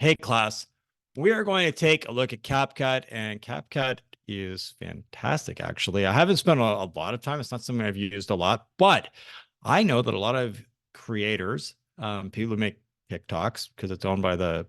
Hey class, we are going to take a look at CapCut, and CapCut is fantastic, actually. I haven't spent a lot of time. It's not something I've used a lot, but I know that a lot of creators, people who make TikToks, because it's owned by the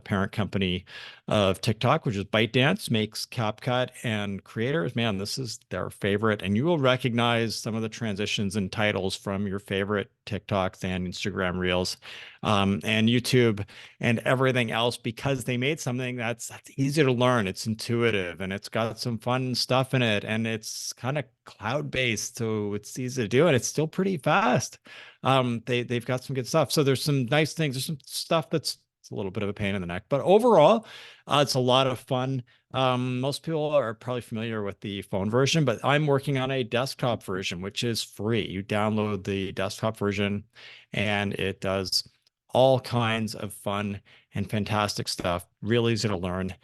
parent company of TikTok, which is ByteDance, makes CapCut, and creators, man, this is their favorite. And you will recognize some of the transitions and titles from your favorite TikToks and Instagram Reels, and YouTube and everything else, because they made something that's easy to learn. It's intuitive and it's got some fun stuff in it, and it's kind of cloud-based, so it's easy to do, and it's still pretty fast. They've got some good stuff. So there's some nice things. There's some stuff that's it's a little bit of a pain in the neck, but overall, it's a lot of fun. Most people are probably familiar with the phone version, but I'm working on a desktop version, which is free. You download the desktop version, and it does all kinds of fun and fantastic stuff. Really easy to learn.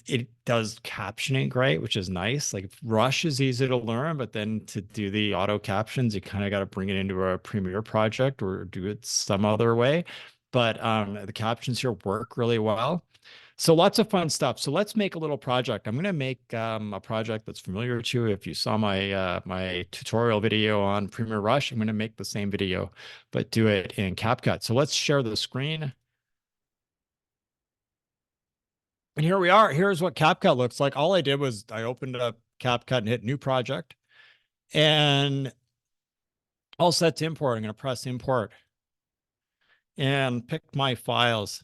It does captioning great, which is nice. Like Rush is easy to learn, but then to do the auto captions, you kind of got to bring it into a Premiere project or do it some other way. But the captions here work really well. So lots of fun stuff. So let's make a little project. I'm going to make a project that's familiar to you. If you saw my tutorial video on Premiere Rush, I'm going to make the same video, but do it in CapCut. So let's share the screen. And here we are. Here's what CapCut looks like. All I did was I opened up CapCut and hit new project, and all set to import. I'm going to press import and pick my files.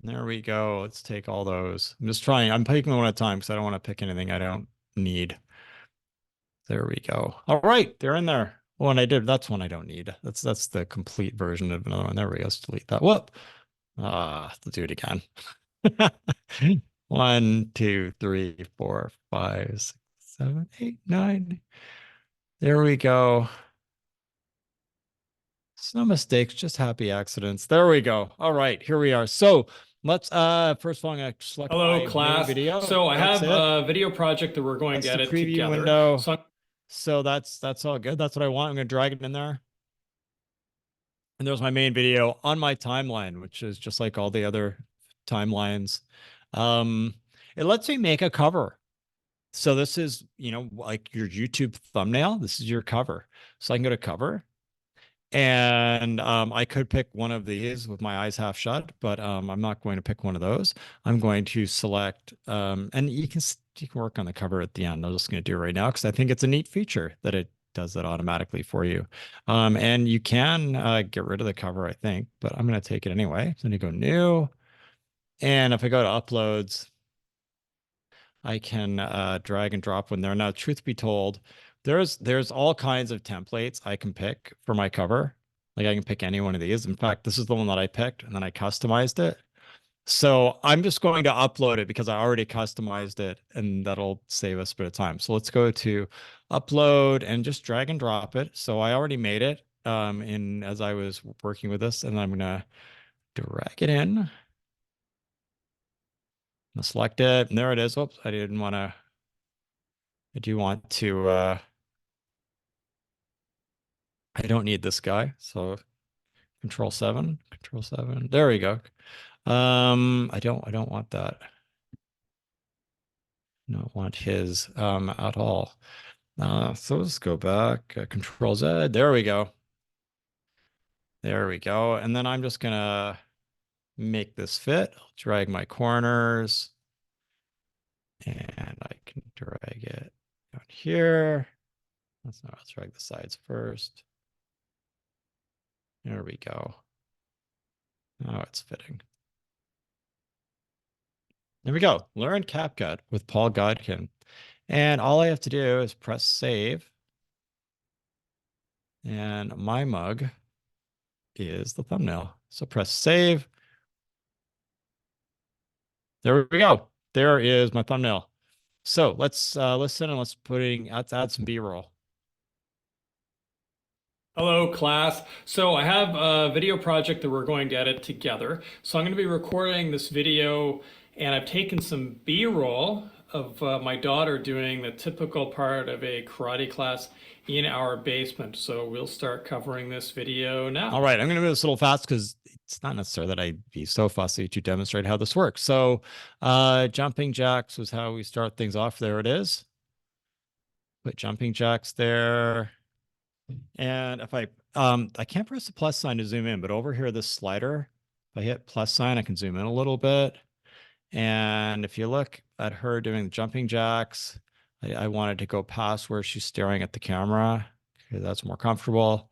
There we go. Let's take all those. I'm just trying. I'm picking one at a time because I don't want to pick anything I don't need. There we go. All right, they're in there. Oh, and I did. That's one I don't need. That's the complete version of another one. There we go. Let's delete that. Whoop. Let's do it again. 1, 2, 3, 4, 5, 6, 7, 8, 9. There we go. It's no mistakes, just happy accidents. There we go. All right, here we are. So let's first of all, I'm gonna select Hello, my main class. video. So I That's have it. a video project that we're going That's to the edit preview together. window. So that's all good. That's what I want. I'm gonna drag it in there. And there's my main video on my timeline, which is just like all the other timelines. It lets me make a cover. So this is, like your YouTube thumbnail. This is your cover. So I can go to cover, and I could pick one of these with my eyes half shut, but I'm not going to pick one of those. I'm going to select, and you can work on the cover at the end. I'm just going to do it right now because I think it's a neat feature that it does that automatically for you. And you can get rid of the cover, I think, but I'm going to take it anyway. So I'm going to go new, and if I go to uploads, I can drag and drop one there. Now, truth be told, there's all kinds of templates I can pick for my cover. Like I can pick any one of these. In fact, this is the one that I picked, and then I customized it. So I'm just going to upload it because I already customized it, and that'll save us a bit of time. So let's go to upload and just drag and drop it. So I already made it in as I was working with this, and I'm gonna drag it in. I'll select it, and there it is. Oops, I didn't want to. I do want to. I don't need this guy, so control 7, control 7. There we go. I don't want that. I don't want his at all. So let's go back, control Z. There we go. There we go. And then I'm just gonna make this fit. I'll drag my corners, and I can drag it down here. Let's drag the sides first. There we go. Oh, it's fitting. There we go. Learn CapCut with Paul Godkin. And all I have to do is press save. And my mug is the thumbnail. So press save. There we go. There is my thumbnail. So let's listen, and let's add some B-roll. Hello, class. So I have a video project that we're going to edit together. So I'm going to be recording this video, and I've taken some B-roll of my daughter doing the typical part of a karate class in our basement. So we'll start covering this video now. All right, I'm going to move this a little fast because it's not necessary that I be so fussy to demonstrate how this works. So jumping jacks was how we start things off. There it is. Put jumping jacks there. And if I can't press the plus sign to zoom in, but over here, this slider, if I hit plus sign, I can zoom in a little bit. And if you look at her doing the jumping jacks, I wanted to go past where she's staring at the camera. Okay, that's more comfortable.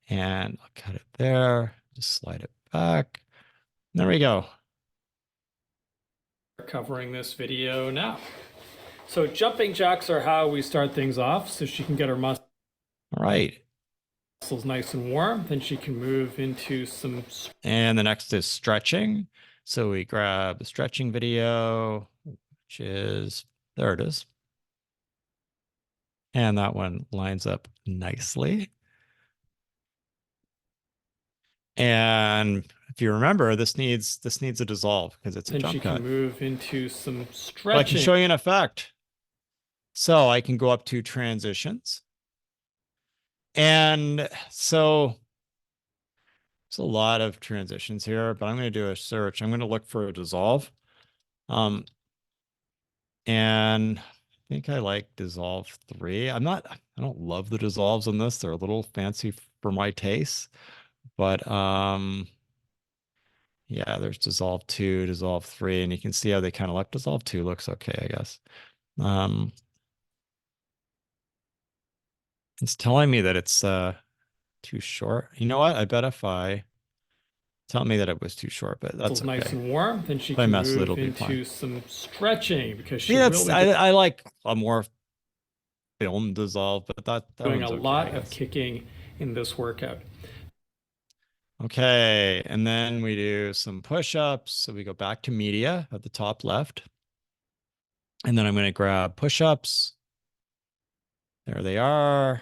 And I'll cut it there, just slide it back. There we go. Covering this video now. So jumping jacks are how we start things off, so she can get her muscles All right. nice and warm. Then she can move into some. And the next is stretching. So we grab the stretching video, which is, there it is. And that one lines up nicely. And if you remember, this needs a dissolve because it's a jump cut. Then she can move into some stretching. But I can show you an effect. So I can go up to transitions. And so there's a lot of transitions here, but I'm going to do a search. I'm going to look for a dissolve. And I think I like dissolve 3. I don't love the dissolves on this. They're a little fancy for my taste, but yeah, there's dissolve 2, dissolve 3, and you can see how they kind of look. Dissolve 2 looks okay, I guess. It's telling me that it's too short. You know what? I bet if I tell me that it was too short, but that's okay. Nice and warm. Then she can move into some stretching because she will be I like a more film dissolve, but that doing a lot of kicking in this workout. Okay, and then we do some push-ups. So we go back to media at the top left. And then I'm going to grab push-ups. There they are.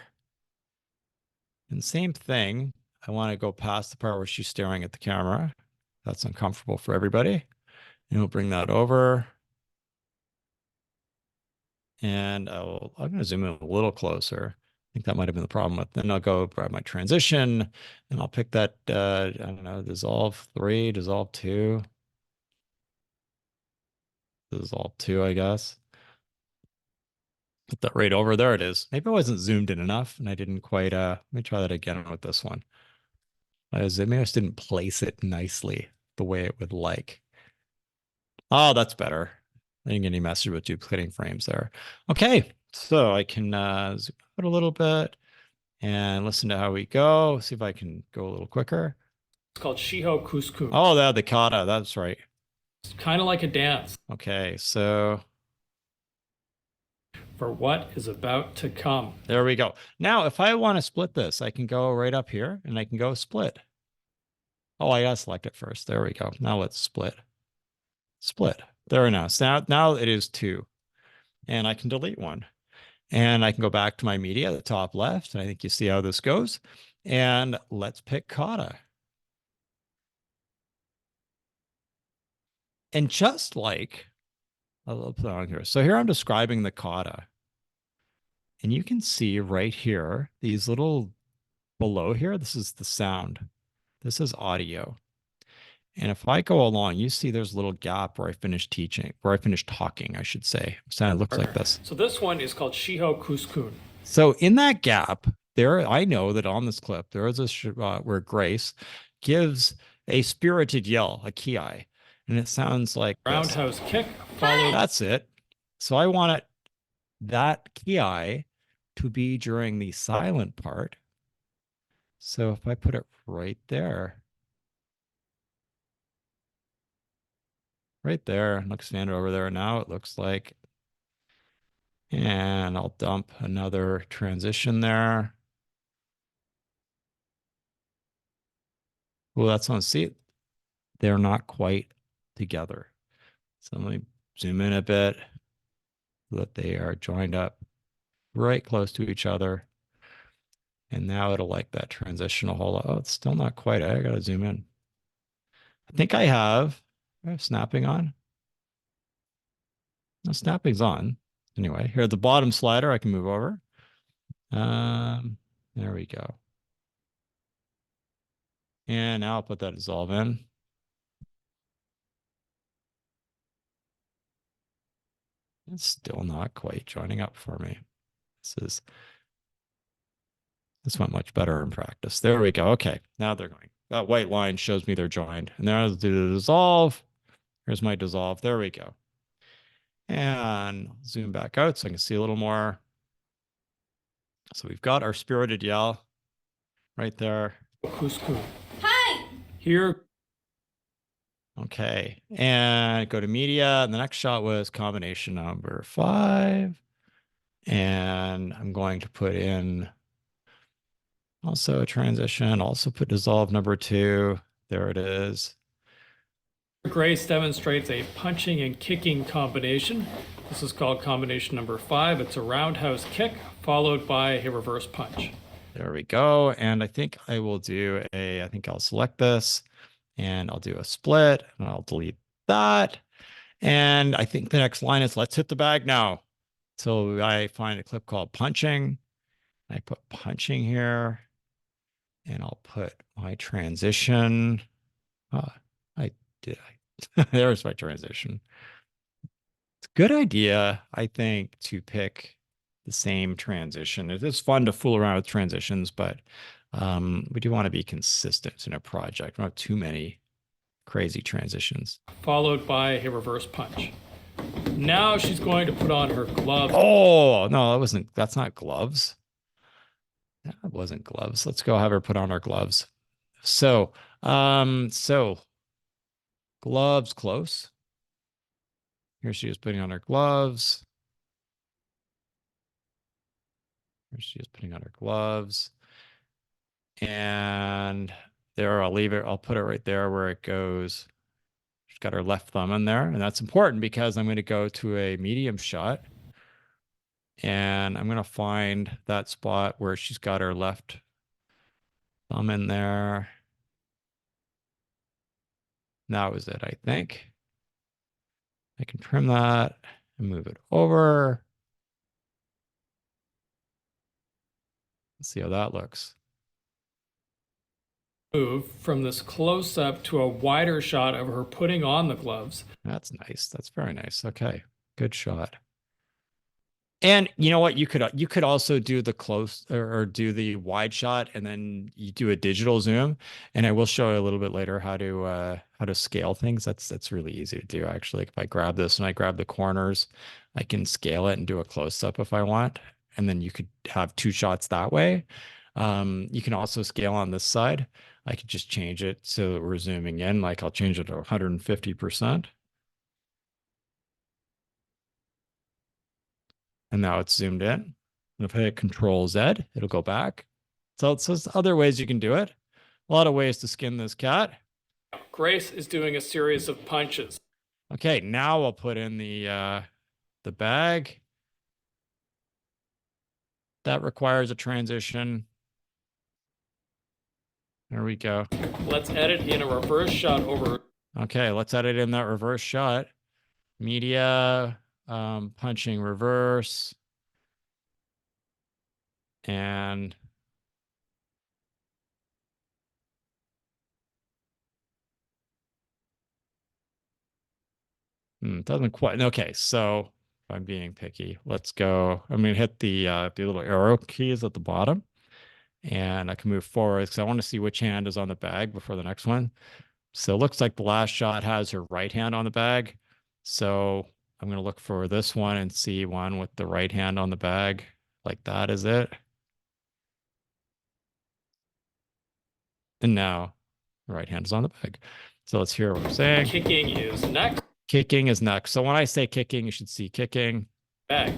And same thing. I want to go past the part where she's staring at the camera. That's uncomfortable for everybody. And we'll bring that over. And I'm going to zoom in a little closer. I think that might have been the problem with. Then I'll go grab my transition and I'll pick that, I don't know, dissolve 3, dissolve 2. Dissolve 2, I guess. Put that right over. There it is. Maybe I wasn't zoomed in enough and I didn't quite, let me try that again with this one. Maybe I just didn't place it nicely the way it would like. Oh, that's better. I didn't get any message about duplicating frames there. Okay, so I can zoom out a little bit and listen to how we go. See if I can go a little quicker. It's called Shiho Kuskun. Oh, the kata. That's right. It's kind of like a dance. Okay, so for what is about to come. There we go. Now, if I want to split this, I can go right up here and I can go split. Oh, I gotta select it first. There we go. Now let's split. Split. There we go. So now it is 2. And I can delete 1. And I can go back to my media at the top left. And I think you see how this goes. And let's pick kata. And just like, I'll put it on here. So here I'm describing the kata. And you can see right here, these little below here, this is the sound. This is audio. And if I go along, you see there's a little gap where I finished teaching, where I finished talking, I should say. So it looks like this. So this one is called Shiho Kuskun. So in that gap, there, I know that on this clip, there is a where Grace gives a spirited yell, a ki, and it sounds like roundhouse kick. Followed. That's it. So I want that ki to be during the silent part. So if I put it right there, I'll expand it over there. Now it looks like, and I'll dump another transition there. Well, that's on. See, they're not quite together. So let me zoom in a bit so that they are joined up right close to each other. And now it'll like that transition a whole lot. Oh, it's still not quite. I gotta zoom in. I think I have snapping on. No, snapping's on. Anyway, here at the bottom slider, I can move over. There we go. And now I'll put that dissolve in. It's still not quite joining up for me. This went much better in practice. There we go. Okay, now they're going. That white line shows me they're joined. And then I'll do the dissolve. Here's my dissolve. There we go. And I'll zoom back out so I can see a little more. So we've got our spirited yell right there. Couscous. Hi. Here. Okay. And go to media. And the next shot was combination number 5. And I'm going to put in also a transition, also put dissolve number 2. There it is. Grace demonstrates a punching and kicking combination. This is called combination number 5. It's a roundhouse kick followed by a reverse punch. There we go. And I think I will do I think I'll select this and I'll do a split and I'll delete that. And I think the next line is let's hit the bag now. So I find a clip called punching. I put punching here and I'll put my transition. I did. There's my transition. It's a good idea, I think, to pick the same transition. It is fun to fool around with transitions, but we do want to be consistent in a project. Not too many crazy transitions. Followed by a reverse punch. Now she's going to put on her gloves. Oh, no, that's not gloves. That wasn't gloves. Let's go have her put on her gloves. So gloves close. Here she is putting on her gloves. Here she is putting on her gloves. And there, I'll leave it. I'll put it right there where it goes. She's got her left thumb in there. And that's important because I'm going to go to a medium shot. And I'm going to find that spot where she's got her left thumb in there. That was it, I think. I can trim that and move it over. Let's see how that looks. Move from this close up to a wider shot of her putting on the gloves. That's nice. That's very nice. Okay. Good shot. And you know what? You could also do the close or do the wide shot and then you do a digital zoom. And I will show you a little bit later how to scale things. That's really easy to do actually. If I grab this and I grab the corners, I can scale it and do a close up if I want. And then you could have 2 shots that way. You can also scale on this side. I could just change it so that we're zooming in. Like I'll change it to 150%. And now it's zoomed in. And if I hit Control Z, it'll go back. So there's other ways you can do it. A lot of ways to skin this cat. Grace is doing a series of punches. Okay, now I'll put in the bag. That requires a transition. There we go. Let's edit in a reverse shot over. Okay, let's edit in that reverse shot. Media, punching reverse. And doesn't quite. Okay, so if I'm being picky, let's go. I'm gonna hit the little arrow keys at the bottom, and I can move forward because I want to see which hand is on the bag before the next one. So it looks like the last shot has her right hand on the bag. So I'm gonna look for this one and see one with the right hand on the bag. Like that is it. And now the right hand is on the bag. So let's hear what I'm saying. Kicking is next. Kicking is next. So when I say kicking, you should see kicking. Bag.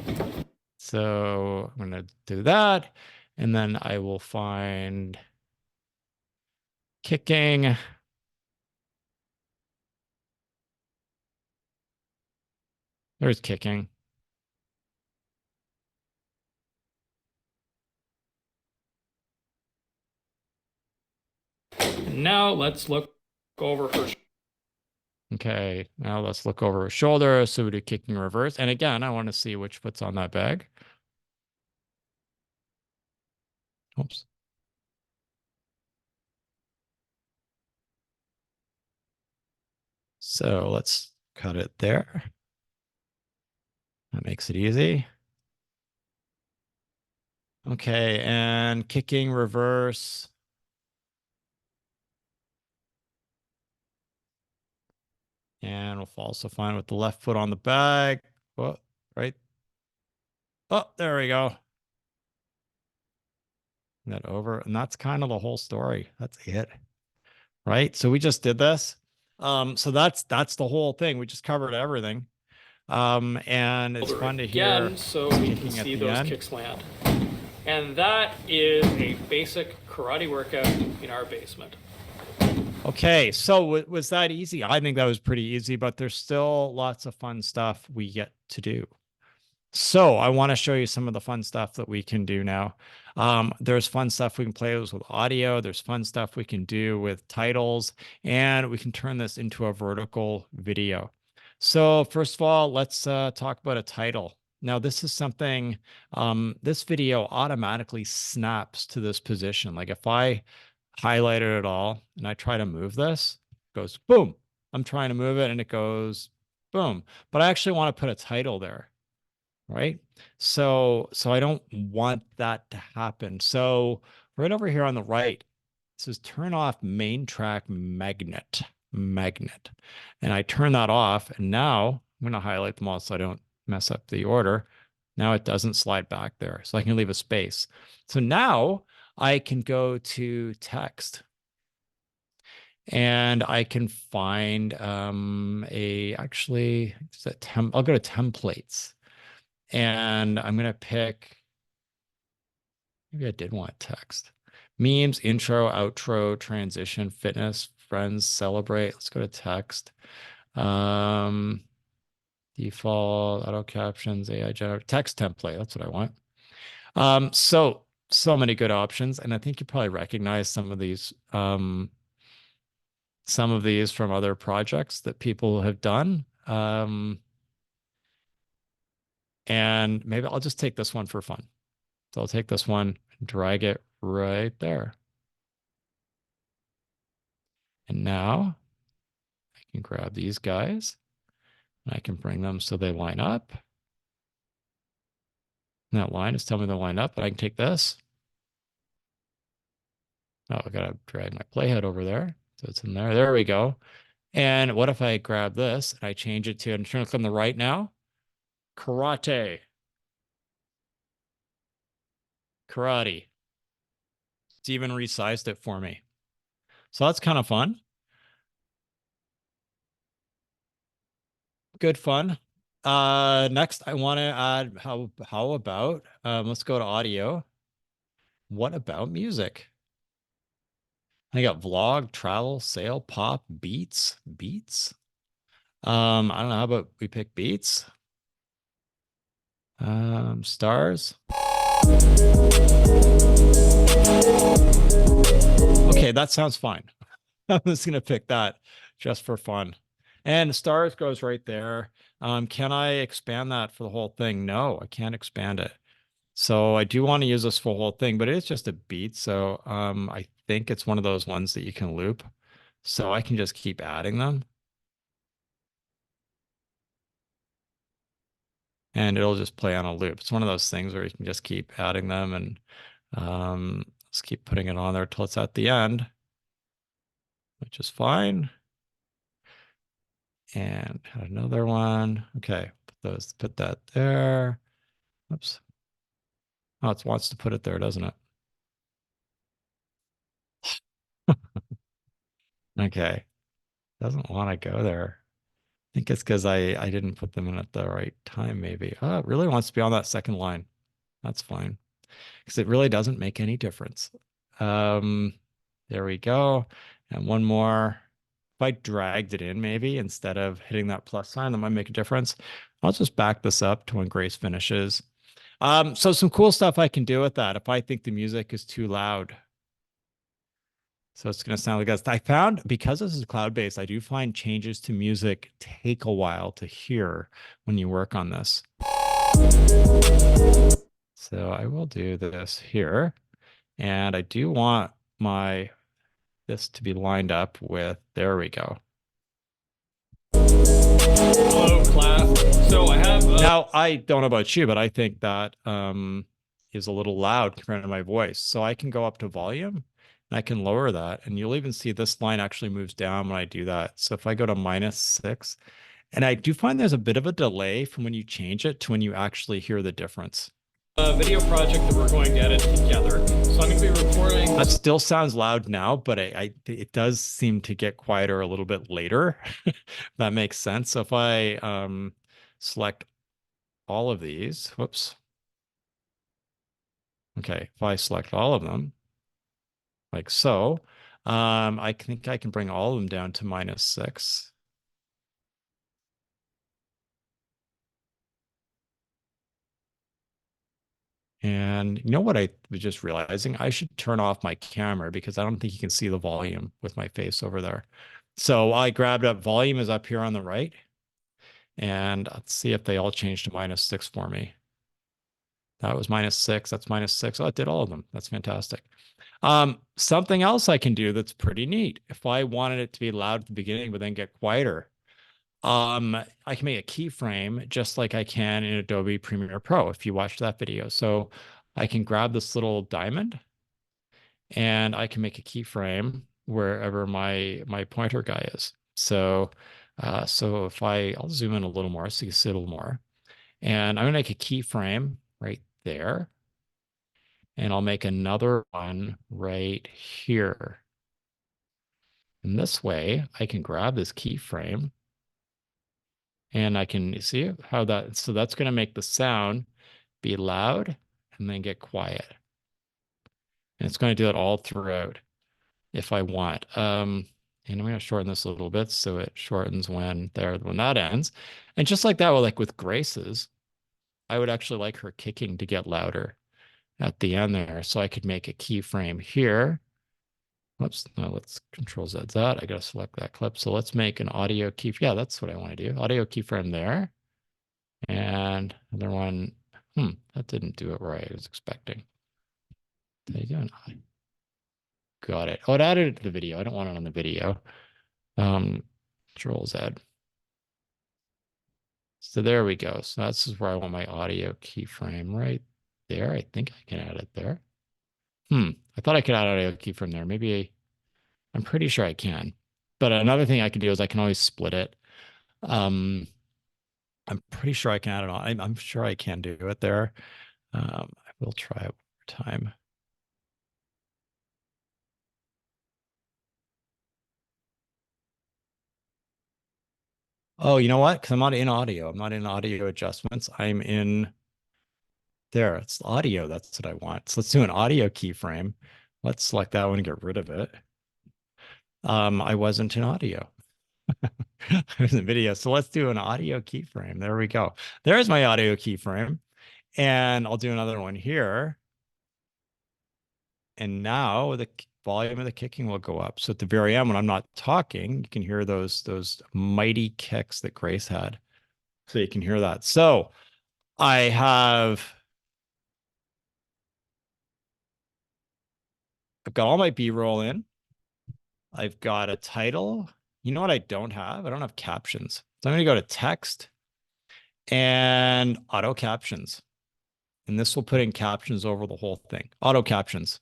So I'm going to do that. And then I will find kicking. There's kicking. And now let's look over her. Okay, now let's look over her shoulder. So we do kicking reverse. And again, I want to see which foot's on that bag. Oops. So let's cut it there. That makes it easy. Okay, and kicking reverse. And we'll also find with the left foot on the bag. Oh, right. Oh, there we go. That over. And that's kind of the whole story. That's it. Right. So we just did this. So that's the whole thing. We just covered everything. And it's fun to hear Again, so us we can kicking at see the those end. kicks land. And that is a basic karate workout in our basement. Okay, so was that easy? I think that was pretty easy, but there's still lots of fun stuff we get to do. So I want to show you some of the fun stuff that we can do now. There's fun stuff we can play with audio. There's fun stuff we can do with titles, and we can turn this into a vertical video. So first of all, let's talk about a title. Now, this is something, this video automatically snaps to this position. Like if I highlight it at all and I try to move this, it goes boom. I'm trying to move it and it goes boom. But I actually want to put a title there, right? So I don't want that to happen. So right over here on the right, it says turn off main track magnet. And I turn that off. And now I'm going to highlight them all so I don't mess up the order. Now it doesn't slide back there. So I can leave a space. So now I can go to text and I can find actually I'll go to templates. And I'm going to pick, maybe I did want text. Memes, intro, outro, transition, fitness, friends, celebrate. Let's go to text. Um, Default, auto captions, AI generated text template. That's what I want. So many good options. And I think you probably recognize some of these from other projects that people have done. And maybe I'll just take this one for fun. So I'll take this one and drag it right there. And now I can grab these guys and I can bring them so they line up. And that line is telling me to line up, but I can take this. Oh, I gotta drag my playhead over there. So it's in there. There we go. And what if I grab this and I change it to, and turn it on the right now? Karate. Karate. It's even resized it for me. So that's kind of fun. Good fun. Next I want to add how about let's go to audio. What about music? I got vlog, travel, sail, pop, beats. I don't know. How about we pick beats? Stars. Okay, that sounds fine. I'm just gonna pick that just for fun. And stars goes right there. Can I expand that for the whole thing? No, I can't expand it. So I do want to use this for the whole thing, but it's just a beat. So I think it's one of those ones that you can loop. So I can just keep adding them. And it'll just play on a loop. It's one of those things where you can just keep adding them and let's keep putting it on there till it's at the end, which is fine. And another one. Okay, put that there. Oops. Oh, it wants to put it there, doesn't it? Okay. Doesn't want to go there. I think it's because I didn't put them in at the right time, maybe. Oh, it really wants to be on that second line. That's fine. Because it really doesn't make any difference. Um, there we go. And one more. If I dragged it in, maybe instead of hitting that plus sign, that might make a difference. I'll just back this up to when Grace finishes. So some cool stuff I can do with that. If I think the music is too loud, So it's going to sound like this. I found because this is cloud-based, I do find changes to music take a while to hear when you work on this. So I will do this here. And I do want my this to be lined up with, there we go. Hello, class. So I have Now, I don't know about you, but I think that is a little loud compared to my voice. So I can go up to volume and I can lower that. And you'll even see this line actually moves down when I do that. So if I go to -6, and I do find there's a bit of a delay from when you change it to when you actually hear the difference. a video project that we're going to edit together. So I'm going to be recording. That still sounds loud now, but it does seem to get quieter a little bit later. That makes sense. So if I select all of these, whoops. Okay, if I select all of them, like so, I think I can bring all of them down to -6. And you know what I was just realizing? I should turn off my camera because I don't think you can see the volume with my face over there. So I grabbed up volume is up here on the right. And let's see if they all change to -6 for me. That was -6. That's -6. Oh, it did all of them. That's fantastic. Something else I can do that's pretty neat. If I wanted it to be loud at the beginning, but then get quieter, I can make a keyframe just like I can in Adobe Premiere Pro if you watched that video. So I can grab this little diamond and I can make a keyframe wherever my pointer guy is. So so if I'll zoom in a little more so you can see a little more. And I'm gonna make a keyframe right there. And I'll make another one right here. And this way I can grab this keyframe and I can see how so that's going to make the sound be loud and then get quiet. And it's going to do it all throughout if I want. And I'm going to shorten this a little bit so it shortens when that ends. And just like that, like with Grace's, I would actually like her kicking to get louder at the end there. So I could make a keyframe here. Whoops, no, let's Control Z that. I got to select that clip. So let's make an audio key. Yeah, that's what I want to do. Audio keyframe there. And another one. That didn't do it where I was expecting. Did I do an Got it. Oh, it added it to the video. I don't want it on the video. Control Z. So there we go. So this is where I want my audio keyframe right there. I think I can add it there. I thought I could add audio keyframe there. I'm pretty sure I can. But another thing I can do is I can always split it. I'm pretty sure I can add it on. I'm sure I can do it there. I will try it one more time. Oh, you know what? Because I'm not in audio. I'm not in audio adjustments. I'm in there. It's audio. That's what I want. So let's do an audio keyframe. Let's select that one and get rid of it. I wasn't in audio. I was in video. So let's do an audio keyframe. There we go. There's my audio keyframe. And I'll do another one here. And now the volume of the kicking will go up. So at the very end, when I'm not talking, you can hear those mighty kicks that Grace had. So you can hear that. So I've got all my B-roll in. I've got a title. You know what I don't have? I don't have captions. So I'm going to go to text and auto captions. And this will put in captions over the whole thing. Auto captions.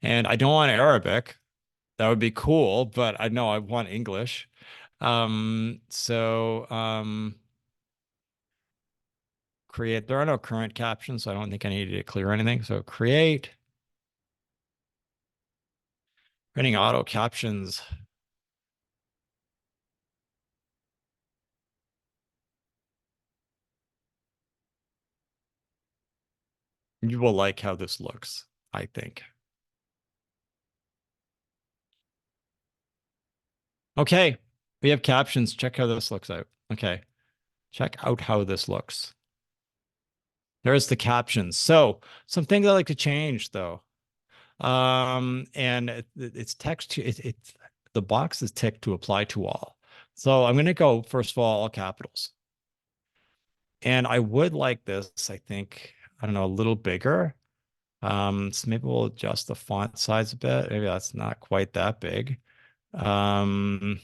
And I don't want Arabic. That would be cool, but I know I want English. Create, there are no current captions, so I don't think I need to clear anything. So creating auto captions. You will like how this looks, I think. Okay, we have captions. Check how this looks out. Okay, check out how this looks. There's the captions. So some things I like to change though. And it's text to it's the box is ticked to apply to all. So I'm going to go first of all capitals. And I would like this, I think, I don't know, a little bigger. So maybe we'll adjust the font size a bit. Maybe that's not quite that big. Um,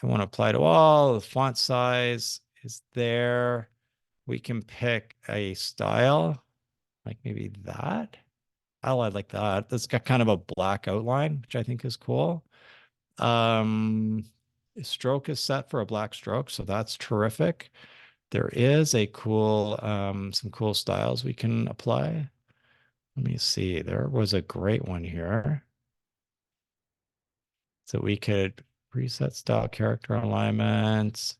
I want to apply to all. The font size is there. We can pick a style, like maybe that. Oh, I like that. That's got kind of a black outline, which I think is cool. Um, Stroke is set for a black stroke, so that's terrific. There is a cool, some cool styles we can apply. Let me see. There was a great one here. So we could preset style character alignments.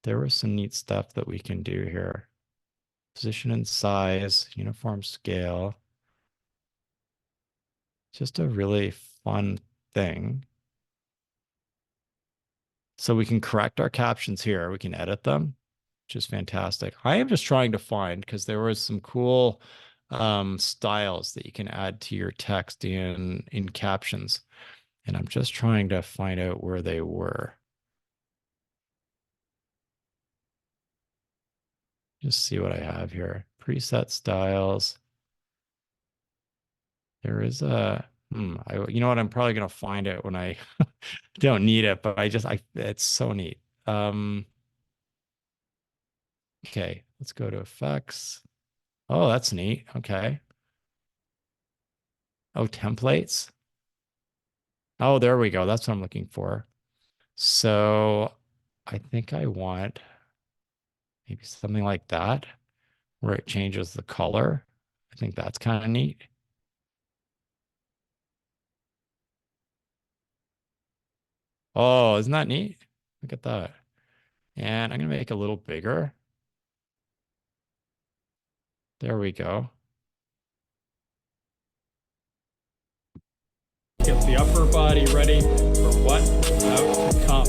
There was some neat stuff that we can do here. Position and size, uniform scale. Just a really fun thing. So we can correct our captions here. We can edit them, which is fantastic. I am just trying to find because there was some cool styles that you can add to your text in captions. And I'm just trying to find out where they were. Just see what I have here. Preset styles. There is you know what? I'm probably gonna find it when I don't need it, but it's so neat. Okay, let's go to effects. Oh, that's neat. Okay. Oh, templates. Oh, there we go. That's what I'm looking for. So I think I want maybe something like that where it changes the color. I think that's kind of neat. Oh, isn't that neat? Look at that. And I'm going to make it a little bigger. There we go. Get the upper body ready for what's about to come.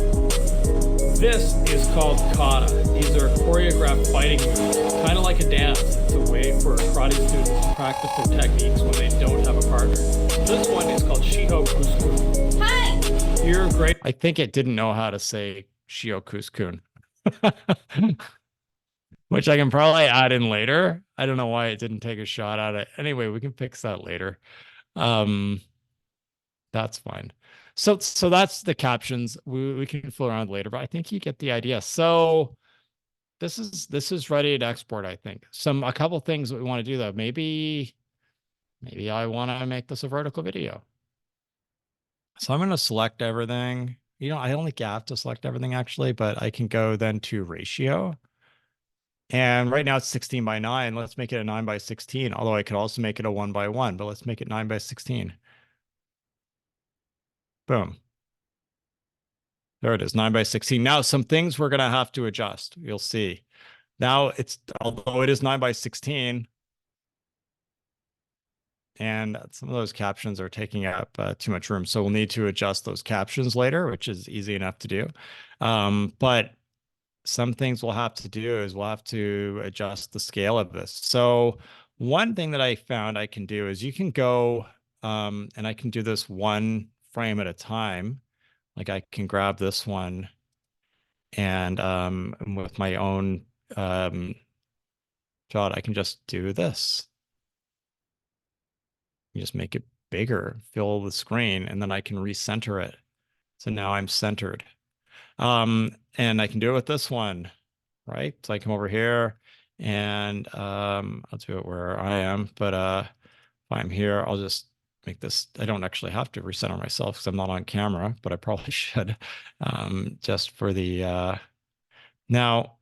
This is called kata. These are choreographed fighting moves, kind of like a dance. It's a way for karate students to practice their techniques when they don't have a partner. This one is called Shiho Kuskun. Hi! You're great. I think it didn't know how to say Shiokuskun, which I can probably add in later. I don't know why it didn't take a shot at it. Anyway, we can fix that later. Um, that's fine. So that's the captions. We can fool around later, but I think you get the idea. So this is ready to export, I think. A couple things that we want to do though. Maybe I want to make this a vertical video. So I'm going to select everything. I don't think you have to select everything actually, but I can go then to ratio. And right now it's 16 by 9. Let's make it a 9 by 16. Although I could also make it a 1 by 1, but let's make it 9 by 16. Boom. There it is, 9 by 16. Now, some things we're going to have to adjust. You'll see. Now, although it is 9 by 16, and some of those captions are taking up too much room. So we'll need to adjust those captions later, which is easy enough to do. But some things we'll have to do is we'll have to adjust the scale of this. So one thing that I found I can do is you can go and I can do this one frame at a time. Like I can grab this one and with my own shot, I can just do this. You just make it bigger, fill the screen, and then I can recenter it. So now I'm centered. And I can do it with this one, right? So I come over here and I'll do it where I am, but if I'm here, I'll just make this. I don't actually have to recenter myself because I'm not on camera, but I probably should just for the now.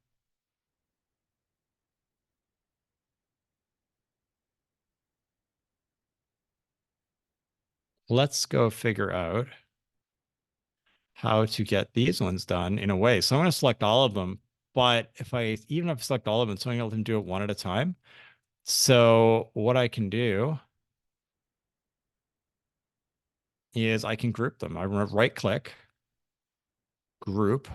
Let's go figure out how to get these ones done in a way. So I'm going to select all of them, but even if I select all of them, so I'm going to do it one at a time. So what I can do is I can group them. I'm going to right click, group,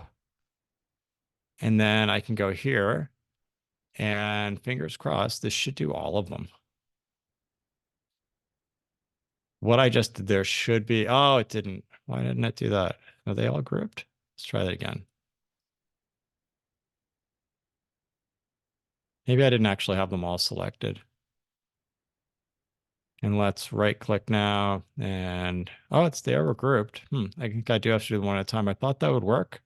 and then I can go here and fingers crossed, this should do all of them. What I just did there should be, oh, it didn't. Why didn't it do that? Are they all grouped? Let's try that again. Maybe I didn't actually have them all selected. And let's right click now and oh, they were grouped. I think I do have to do them one at a time. I thought that would work,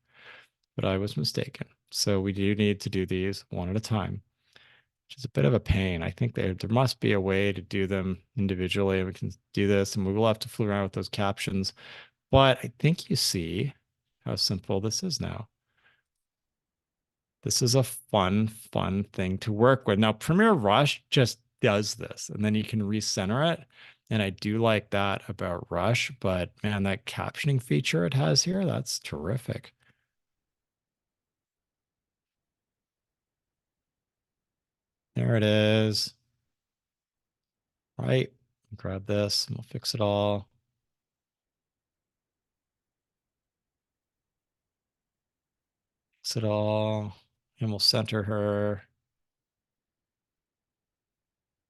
but I was mistaken. So we do need to do these one at a time, which is a bit of a pain. I think there must be a way to do them individually. We can do this and we will have to fool around with those captions. But I think you see how simple this is now. This is a fun thing to work with. Now, Premiere Rush just does this, and then you can recenter it. And I do like that about Rush, but man, that captioning feature it has here, that's terrific. There it is. Right. Grab this and we'll fix it all. Fix it all. And we'll center her.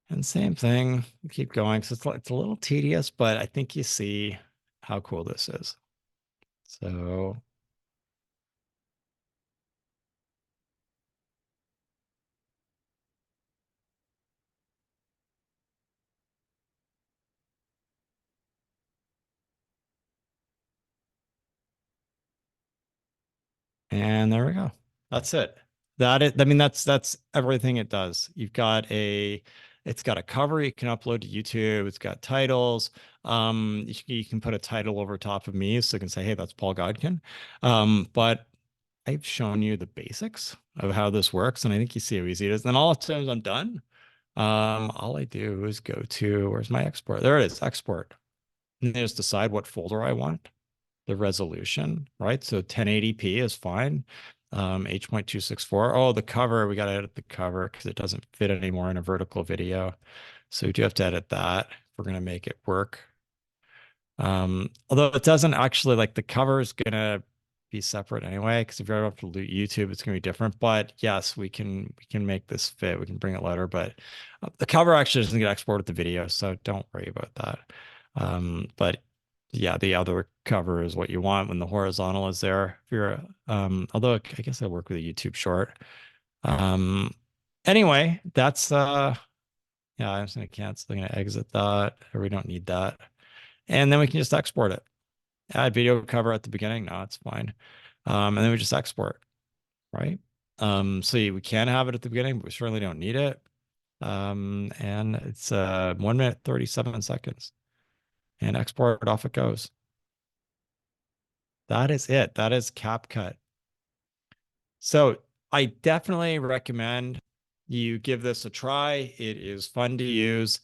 And same thing, keep going. So it's a little tedious, but I think you see how cool this is. So, and there we go. That's it. I mean, that's everything it does. It's got a cover you can upload to YouTube. It's got titles. You can put a title over top of me so you can say, hey, that's Paul Godkin. But I've shown you the basics of how this works, and I think you see how easy it is. Then all of times I'm done, all I do is go to, where's my export? There it is, export. And then just decide what folder I want, the resolution, right? So 1080p is fine. H.264. Oh, the cover, we got to edit the cover because it doesn't fit anymore in a vertical video. So we do have to edit that if we're going to make it work. Although it doesn't actually, like, the cover is gonna be separate anyway, because if you're up to YouTube, it's gonna be different. But yes, we can make this fit. We can bring it later, but the cover actually doesn't get exported to video, so don't worry about that. But yeah, the other cover is what you want when the horizontal is there. If you're although I guess I work with a YouTube short. Um, anyway, that's yeah, I'm just gonna cancel. I'm gonna exit that, or we don't need that. And then we can just export it. Add video cover at the beginning. No, it's fine. And then we just export, right? So we can have it at the beginning, but we certainly don't need it. And it's 1 minute, 37 seconds. And export, off it goes. That is it. That is CapCut. So I definitely recommend you give this a try. It is fun to use.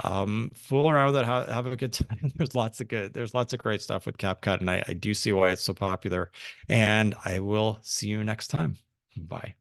Fool around with it, have a good time. There's lots of great stuff with CapCut, and I do see why it's so popular. And I will see you next time. Bye.